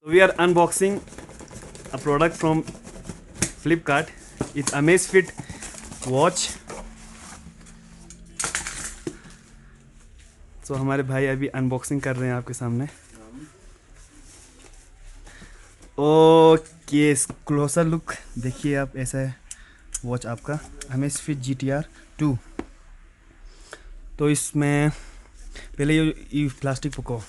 We are unboxing a product from Flipkart. It's Amazefit watch. So हमारे भाई अभी unboxing कर रहे हैं आपके सामने. ओके, क्लोजर लुक देखिए आप. ऐसा है वॉच आपका Amazefit GTR 2. तो इसमें पहले ये प्लास्टिक पको.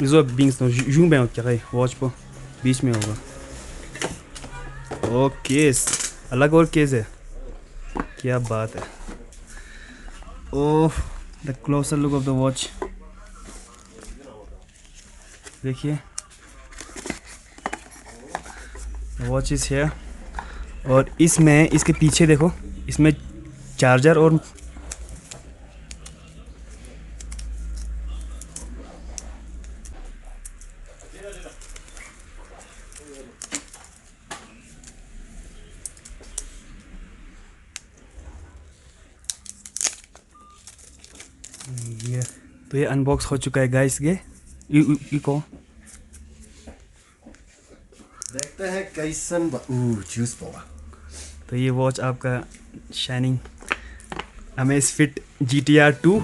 Wieso binks noch jung ben carré watch po बीच में होगा. ओके, अलग और केस है. क्या बात है. Oh, the closer look of the watch देखिए. Watch is here. और इसमें इसके पीछे देखो, इसमें चार्जर और ये. तो ये अनबॉक्स हो चुका है गाइस. ये को देखते हैं कैसन जूस पोगा. तो ये वॉच आपका शाइनिंग Amazfit GTR 2